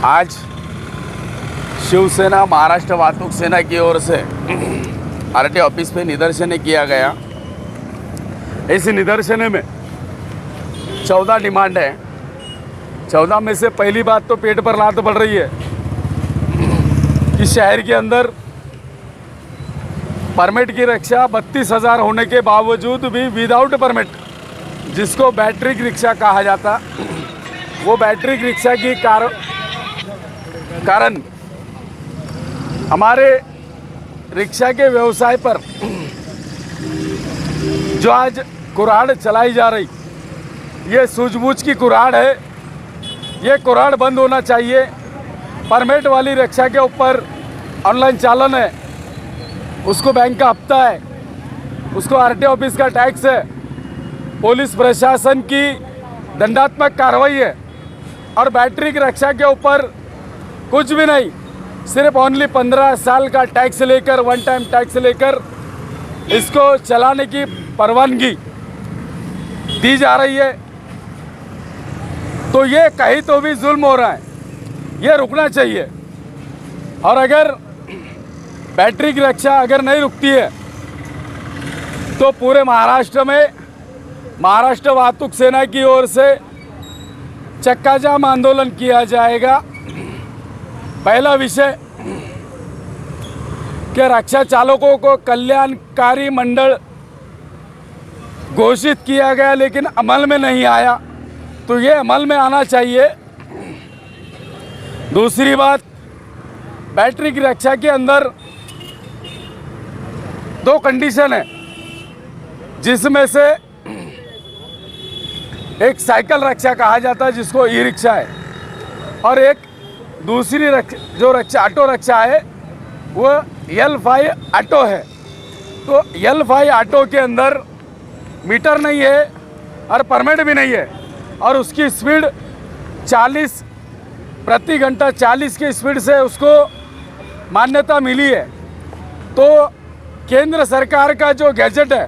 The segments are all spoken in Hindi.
आज शिवसेना महाराष्ट्र वाहतूक सेना की ओर से आरटी ऑफिस पे निदर्शन किया गया। इस निदर्शन में 14 डिमांड है। 14 में से पहली बात तो पेट पर लात पड़ रही है कि शहर के अंदर परमिट की रक्षा 32,000 होने के बावजूद भी विदाउट परमिट, जिसको बैटरी रिक्शा कहा जाता, वो बैटरी रिक्शा की कारण हमारे रिक्शा के व्यवसाय पर जो आज कुऱ्हाड़ चलाई जा रही, ये सूझबूझ की कुऱ्हाड़ है। ये कुऱ्हाड़ बंद होना चाहिए। परमिट वाली रिक्शा के ऊपर ऑनलाइन चालन है, उसको बैंक का हफ्ता है, उसको आरटी ऑफिस का टैक्स है, पुलिस प्रशासन की दंडात्मक कार्रवाई है, और बैटरी रिक्शा के ऊपर कुछ भी नहीं, सिर्फ ओनली 15 साल का टैक्स लेकर, वन टाइम टैक्स लेकर इसको चलाने की परवानगी दी जा रही है। तो ये कहीं तो भी जुल्म हो रहा है, ये रुकना चाहिए। और अगर बैटरी रिक्शा अगर नहीं रुकती है तो पूरे महाराष्ट्र में महाराष्ट्र वाहतूक सेना की ओर से चक्का जाम आंदोलन किया जाएगा। पहला विषय कि रिक्शा चालकों को कल्याणकारी मंडल घोषित किया गया लेकिन अमल में नहीं आया, तो ये अमल में आना चाहिए। दूसरी बात, बैटरी रिक्शा के अंदर 2 कंडीशन है, जिसमें से एक साइकिल रिक्शा कहा जाता है जिसको ई रिक्शा है, और एक दूसरी जो रिक्शा ऑटो रिक्शा है वो L5 ऑटो है। तो L5 ऑटो के अंदर मीटर नहीं है और परमिट भी नहीं है, और उसकी स्पीड 40 प्रति घंटा 40 की स्पीड से उसको मान्यता मिली है। तो केंद्र सरकार का जो गैजेट है,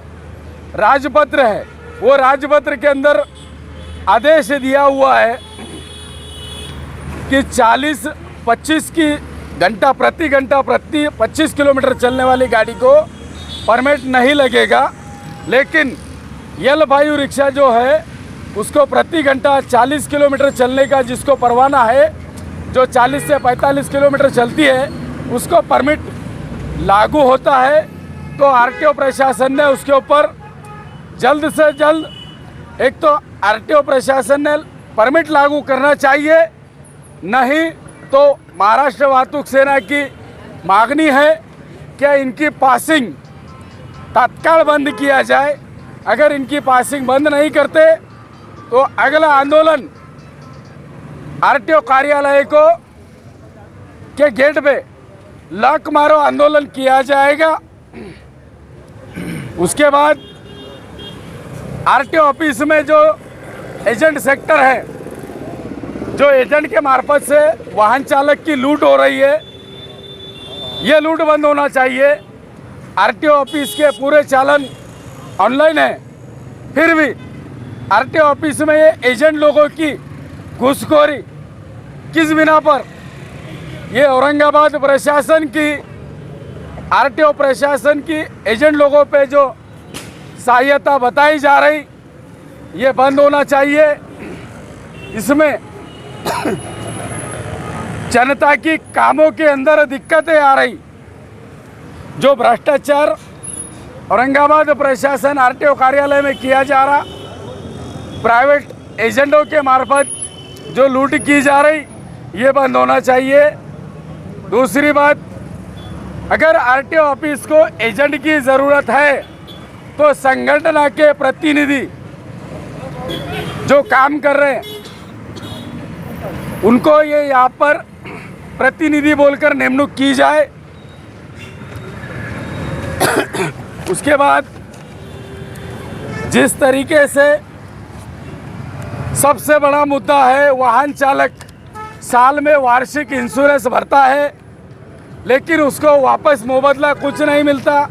राजपत्र है, वो राजपत्र के अंदर आदेश दिया हुआ है कि 40-25 की घंटा प्रति 25 किलोमीटर चलने वाली गाड़ी को परमिट नहीं लगेगा। लेकिन L5 रिक्शा जो है उसको प्रति घंटा 40 किलोमीटर चलने का जिसको परवाना है, जो 40 से 45 किलोमीटर चलती है, उसको परमिट लागू होता है। तो आरटीओ प्रशासन ने उसके ऊपर जल्द से जल्द, एक तो आरटीओ प्रशासन ने परमिट लागू करना चाहिए, नहीं तो महाराष्ट्र वाहतूक सेना की मांगनी है कि इनकी पासिंग तत्काल बंद किया जाए। अगर इनकी पासिंग बंद नहीं करते तो अगला आंदोलन आरटीओ कार्यालय को के गेट पे लॉक मारो आंदोलन किया जाएगा। उसके बाद आरटीओ ऑफिस में जो एजेंट सेक्टर है, जो एजेंट के मार्फत से वाहन चालक की लूट हो रही है, ये लूट बंद होना चाहिए। आरटीओ ऑफिस के पूरे चालन ऑनलाइन है, फिर भी आरटीओ ऑफिस में ये एजेंट लोगों की घुसखोरी किस बिना पर, ये औरंगाबाद प्रशासन की, आरटीओ प्रशासन की एजेंट लोगों पे जो सहायता बताई जा रही, ये बंद होना चाहिए। इसमें जनता की कामों के अंदर दिक्कतें आ रही, जो भ्रष्टाचार औरंगाबाद प्रशासन आरटीओ कार्यालय में किया जा रहा, प्राइवेट एजेंटों के मार्फत जो लूट की जा रही, ये बंद होना चाहिए। दूसरी बात, अगर आरटीओ ऑफिस को एजेंट की ज़रूरत है तो संगठन के प्रतिनिधि जो काम कर रहे हैं उनको ये यहाँ पर प्रतिनिधि बोलकर नियुक्त की जाए। उसके बाद जिस तरीके से सबसे बड़ा मुद्दा है, वाहन चालक साल में वार्षिक इंश्योरेंस भरता है लेकिन उसको वापस मुबदला कुछ नहीं मिलता,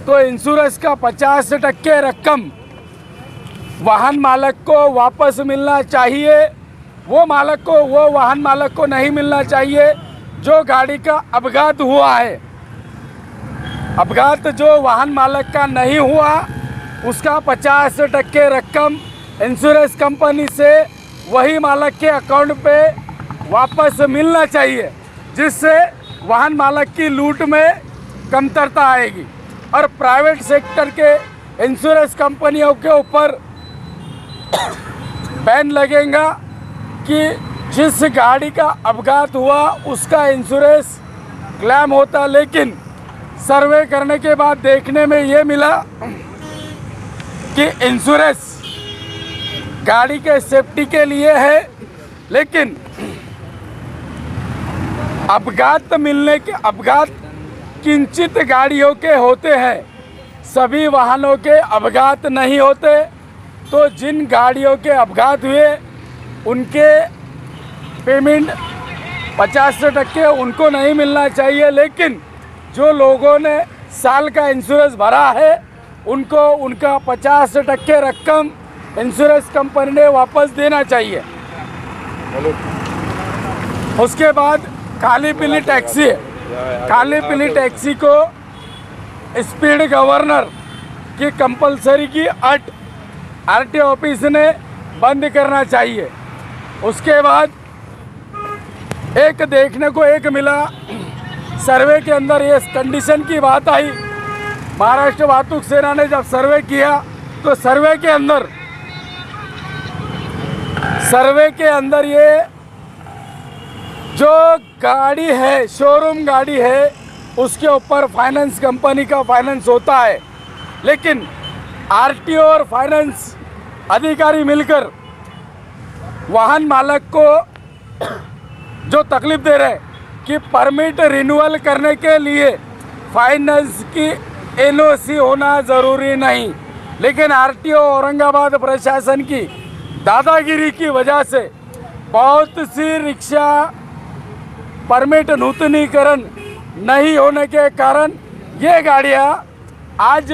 तो इंश्योरेंस का 50% रकम वाहन मालक को वापस मिलना चाहिए। वो वाहन मालक को नहीं मिलना चाहिए जो गाड़ी का अपघात हुआ है। अपघात जो वाहन मालक का नहीं हुआ उसका 50% रकम इंश्योरेंस कंपनी से वही मालक के अकाउंट पे वापस मिलना चाहिए, जिससे वाहन मालक की लूट में कमतरता आएगी। और प्राइवेट सेक्टर के इंश्योरेंस कंपनियों के ऊपर बैन लगेगा कि जिस गाड़ी का अपघात हुआ उसका इंश्योरेंस क्लेम होता, लेकिन सर्वे करने के बाद देखने में ये मिला कि इंश्योरेंस गाड़ी के सेफ्टी के लिए है, लेकिन अपघात किंचित गाड़ियों के होते हैं, सभी वाहनों के अपघात नहीं होते। तो जिन गाड़ियों के अपघात हुए उनके पेमेंट 50% उनको नहीं मिलना चाहिए, लेकिन जो लोगों ने साल का इंश्योरेंस भरा है उनको उनका 50% रकम इंश्योरेंस कंपनी ने वापस देना चाहिए। उसके बाद काली पीली टैक्सी है। काली पीली टैक्सी को स्पीड गवर्नर की कंपलसरी की आरटीओ ऑफिस ने बंद करना चाहिए। उसके बाद एक देखने को एक मिला, सर्वे के अंदर ये कंडीशन की बात आई। महाराष्ट्र वाहतूक सेना ने जब सर्वे किया तो सर्वे के अंदर ये जो गाड़ी है, शोरूम गाड़ी है, उसके ऊपर फाइनेंस कंपनी का फाइनेंस होता है, लेकिन आरटीओ और फाइनेंस अधिकारी मिलकर वाहन मालक को जो तकलीफ दे रहे कि परमिट रिन्यूअल करने के लिए फाइनेंस की एनओसी होना ज़रूरी नहीं, लेकिन आरटीओ औरंगाबाद प्रशासन की दादागिरी की वजह से बहुत सी रिक्शा परमिट नूतनीकरण नहीं होने के कारण ये गाड़ियाँ आज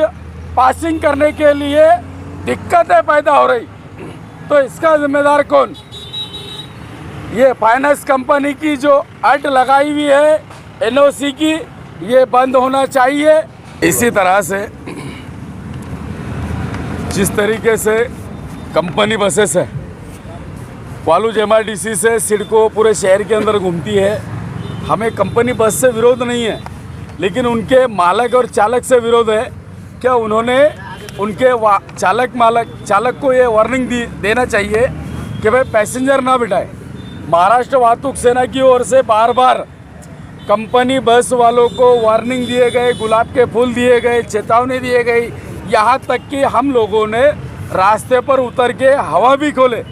पासिंग करने के लिए दिक्कतें पैदा हो रही। तो इसका जिम्मेदार कौन? ये फाइनेंस कंपनी की जो अट लगाई हुई है एनओसी की, ये बंद होना चाहिए। इसी तरह से जिस तरीके से कंपनी बसेस है वालूज MRDC से सिडको पूरे शहर के अंदर घूमती है, हमें कंपनी बस से विरोध नहीं है, लेकिन उनके मालक और चालक से विरोध है। क्या उन्होंने उनके चालक को ये वार्निंग देना चाहिए कि भाई पैसेंजर ना बिठाए। महाराष्ट्र वाहतूक सेना की ओर से बार बार कंपनी बस वालों को वार्निंग दिए गए, गुलाब के फूल दिए गए, चेतावनी दिए गई, यहाँ तक कि हम लोगों ने रास्ते पर उतर के हवा भी खोले,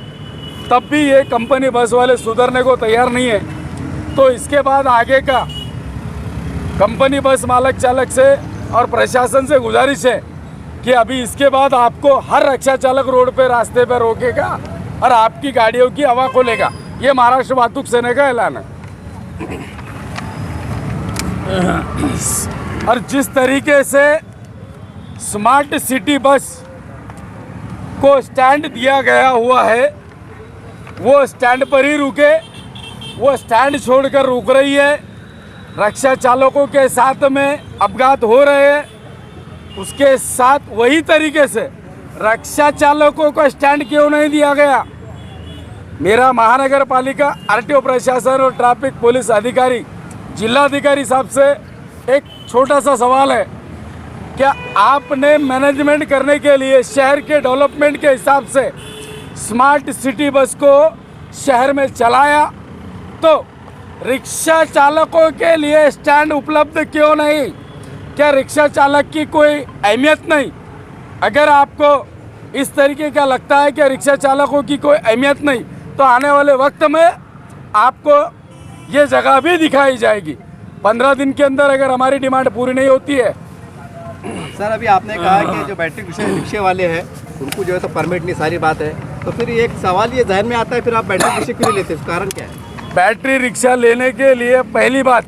तब भी ये कंपनी बस वाले सुधरने को तैयार नहीं है। तो इसके बाद आगे का कंपनी बस मालक चालक से और प्रशासन से गुजारिश है कि अभी इसके बाद आपको हर रिक्शा चालक रोड पे रास्ते पे रोकेगा और आपकी गाड़ियों की हवा खोलेगा। ये महाराष्ट्र वाहतूक सेना का ऐलान है। और जिस तरीके से स्मार्ट सिटी बस को स्टैंड दिया गया हुआ है, वो स्टैंड पर ही रुके, वो स्टैंड छोड़कर रुक रही है। रिक्शा चालकों के साथ में अपघात हो रहे हैं, उसके साथ वही तरीके से रिक्शा चालकों को स्टैंड क्यों नहीं दिया गया? मेरा महानगर पालिका आरटीओ प्रशासन और ट्रैफिक पुलिस अधिकारी जिलाधिकारी साहब से एक छोटा सा सवाल है, क्या आपने मैनेजमेंट करने के लिए शहर के डेवलपमेंट के हिसाब से स्मार्ट सिटी बस को शहर में चलाया, तो रिक्शा चालकों के लिए स्टैंड उपलब्ध क्यों नहीं? क्या रिक्शा चालक की कोई अहमियत नहीं? अगर आपको इस तरीके का लगता है कि रिक्शा चालकों की कोई अहमियत नहीं, तो आने वाले वक्त में आपको ये जगह भी दिखाई जाएगी। 15 दिन के अंदर अगर हमारी डिमांड पूरी नहीं होती है। सर, अभी आपने कहा कि जो बैटरी रिक्शे वाले हैं उनको जो है तो परमिट नहीं, सारी बात है, तो फिर एक सवाल ये जहन में आता है, फिर आप बैटरी रिक्शे क्यों नहीं लेते? उसका कारण क्या है? बैटरी रिक्शा लेने के लिए पहली बात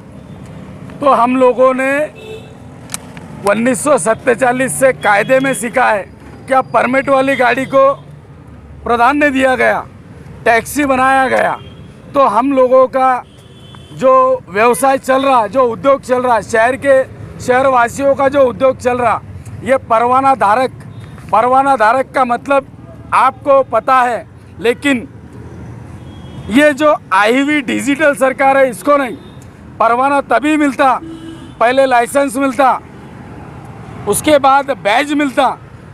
तो हम लोगों ने 1947 से कायदे में सीखा है, क्या परमिट वाली गाड़ी को प्राधान्य दिया गया। टैक्सी बनाया गया तो हम लोगों का जो व्यवसाय चल रहा, जो उद्योग चल रहा, शहरवासियों का जो उद्योग चल रहा, ये परवाना धारक का मतलब आपको पता है। लेकिन ये जो आई हुई डिजिटल सरकार है, इसको नहीं, परवाना तभी मिलता, पहले लाइसेंस मिलता, उसके बाद बैज मिलता,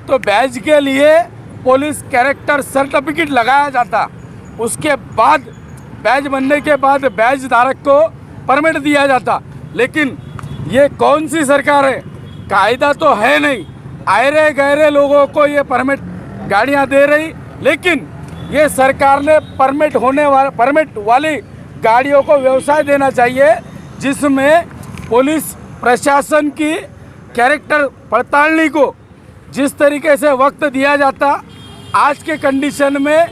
तो बैज के लिए पुलिस कैरेक्टर सर्टिफिकेट लगाया जाता, उसके बाद बैज बनने के बाद बैज धारक को परमिट दिया जाता। लेकिन ये कौन सी सरकार है? कायदा तो है नहीं, आयरे गहरे लोगों को ये परमिट गाड़ियां दे रही, लेकिन ये सरकार ने परमिट वाली गाड़ियों को व्यवसाय देना चाहिए, जिसमें पुलिस प्रशासन की कैरेक्टर पड़तालनी को जिस तरीके से वक्त दिया जाता, आज के कंडीशन में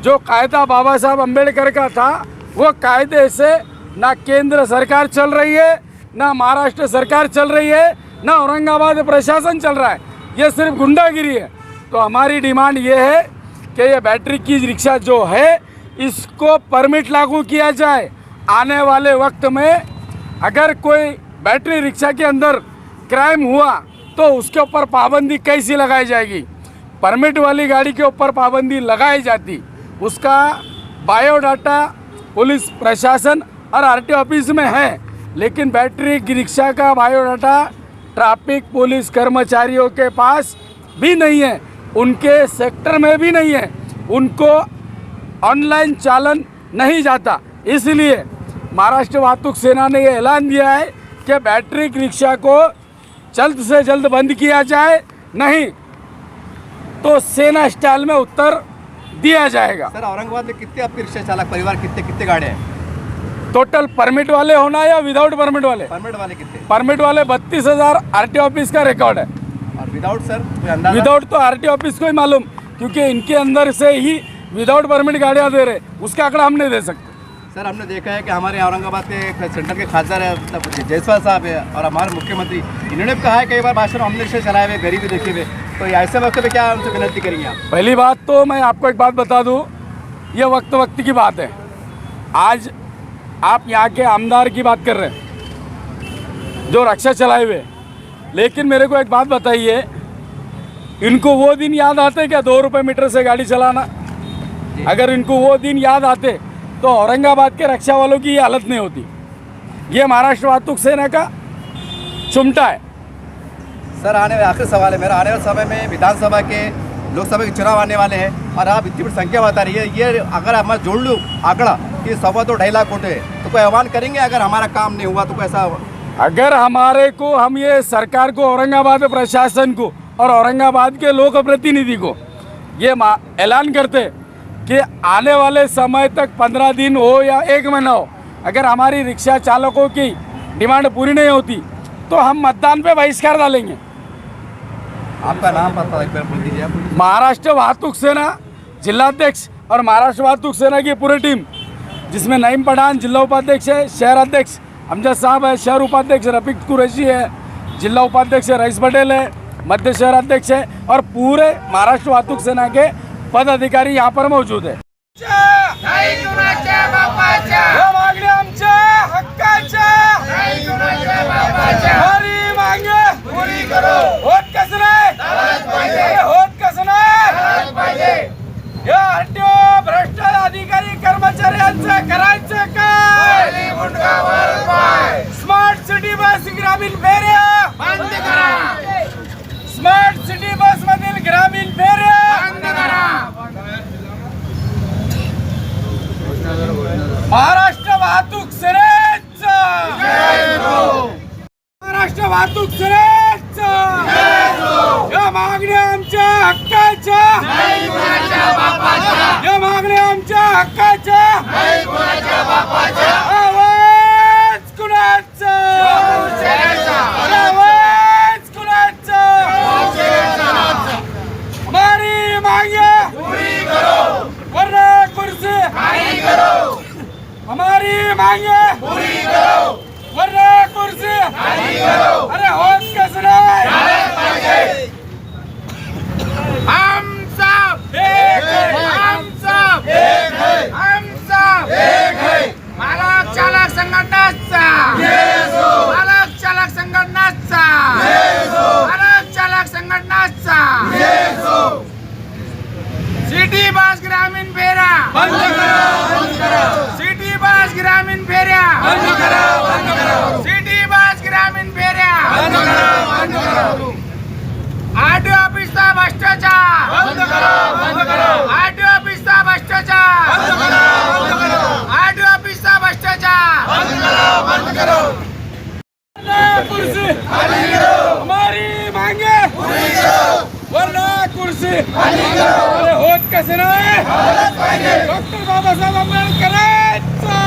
जो कायदा बाबा साहब अम्बेडकर का था, वो कायदे से ना केंद्र सरकार चल रही है, ना महाराष्ट्र सरकार चल रही है, ना औरंगाबाद प्रशासन चल रहा है, ये सिर्फ गुंडागिरी है। तो हमारी डिमांड ये है कि ये बैटरी की रिक्शा जो है, इसको परमिट लागू किया जाए। आने वाले वक्त में अगर कोई बैटरी रिक्शा के अंदर क्राइम हुआ तो उसके ऊपर पाबंदी कैसी लगाई जाएगी? परमिट वाली गाड़ी के ऊपर पाबंदी लगाई जाती, उसका बायोडाटा पुलिस प्रशासन और आरटीओ ऑफिस में है, लेकिन बैटरी रिक्शा का बायोडाटा ट्रैफिक पुलिस कर्मचारियों के पास भी नहीं है, उनके सेक्टर में भी नहीं है, उनको ऑनलाइन चालन नहीं जाता। इसलिए महाराष्ट्र वाहतूक सेना ने ये ऐलान दिया है कि बैटरी रिक्शा को जल्द से जल्द बंद किया जाए, नहीं तो सेना स्टाइल में उत्तर दिया जाएगा। सर, औरंगाबाद में कितने आपके रिक्शा चालक परिवार, कितने गाड़ियाँ हैं टोटल? परमिट वाले होना या विदाउट परमिट वाले? परमिट वाले कितने? परमिट वाले 32,000 आरटीओ ऑफिस का रिकॉर्ड है। और विदाउट सर कोई अंदाजा? विदाउट तो आरटीओ ऑफिस को ही मालूम, क्योंकि इनके अंदर से ही विदाउट परमिट गाड़ियाँ दे रहे, उसका आंकड़ा हम नहीं दे सकते। सर, हमने देखा है कि हमारे औरंगाबाद के सेंटर के खासदार है जायसवाल साहब है और हमारे मुख्यमंत्री, इन्होंने भी कहा है कई बार भाषण, हमने रिक्शा चलाए हुए, गरीबी देखे हुए, तो ऐसे वक्त में क्या उनसे विनती करेंगे आप? पहली बात तो मैं आपको एक बात बता दूं, ये वक्त की बात है। आज आप यहाँ के आमदार की बात कर रहे हैं जो रिक्शा चलाए हुए, लेकिन मेरे को एक बात बताइए, इनको वो दिन याद आते क्या 2 रुपये मीटर से गाड़ी चलाना? अगर इनको वो दिन याद आते तो औरंगाबाद के रिक्शा वालों की ये हालत नहीं होती। ये महाराष्ट्र वाहतूक सेना का चुमटा है। सर, आखिरी सवाल है मेरा, आने वाले समय में विधानसभा के, लोकसभा के चुनाव आने वाले हैं और आप इतनी बड़ी संख्या बता रही है, ये अगर मैं जोड़ लूँ आंकड़ा कि 2.25 लाख वोट है, तो कोई आह्वान करेंगे अगर हमारा काम नहीं हुआ तो कैसा? अगर हमारे को, हम ये सरकार को, औरंगाबाद प्रशासन को और औरंगाबाद के लोक प्रतिनिधि को ये ऐलान करते कि आने वाले समय तक 15 दिन हो या 1 महीना हो, अगर हमारी रिक्शा चालकों की डिमांड पूरी नहीं होती तो हम मतदान पे बहिष्कार डालेंगे। आपका नाम पता एक बार बोल दीजिए आप। महाराष्ट्र वाहतूक सेना जिलाध्यक्ष और महाराष्ट्र वाहतूक सेना की पूरी टीम, जिसमें नईम पठान जिला उपाध्यक्ष है, शहर अध्यक्ष अमजद साहब है, शहर उपाध्यक्ष रफीक कुरैशी है, जिला उपाध्यक्ष रईस पटेल है, मध्य शहर अध्यक्ष है और पूरे महाराष्ट्र वाहतूक सेना के पदाधिकारी यहाँ पर मौजूद है। भ्रष्ट अधिकारी कर्मचाऱ्यांचं करायचं काय? स्मार्ट सिटी बस ग्रामीण फेऱ्या बंद करा, स्मार्ट सिटी बस मधील ग्रामीण फेऱ्या बंद करा। महाराष्ट्र वाहतूक सेनेचा, महाराष्ट्र वाहतूक सेनेचा, या मागण्या आमच्या हक्काच्या, या मागण्या आमच्या हक्काच्या, आवाज कुणाचा, आवाज कुणाचा, हमारी मांगे पूरी करो, वरना कुर्सी खाली करो, हमारी मांगे पूरी करो, वरना कुर्सी खाली करो। अरे होत कसं नाही, हम सब एक है, हम सब एक है, अरे होत कसं नाही डॉक्टर बाबासाहेब आंबेडकरांचा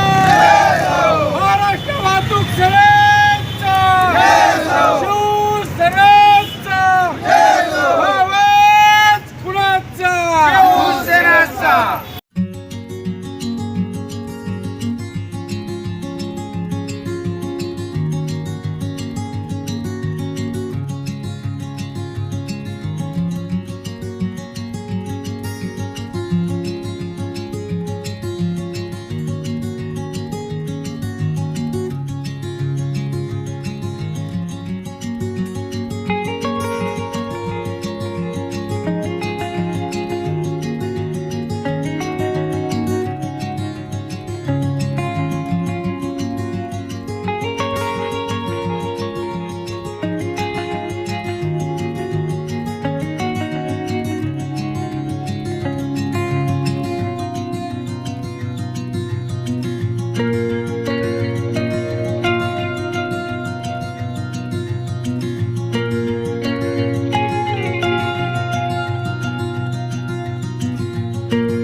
महाराष्ट्र वाहतूक सेनेचा शिवसेनेचा आवाज कुणाचा शिवसेनेचा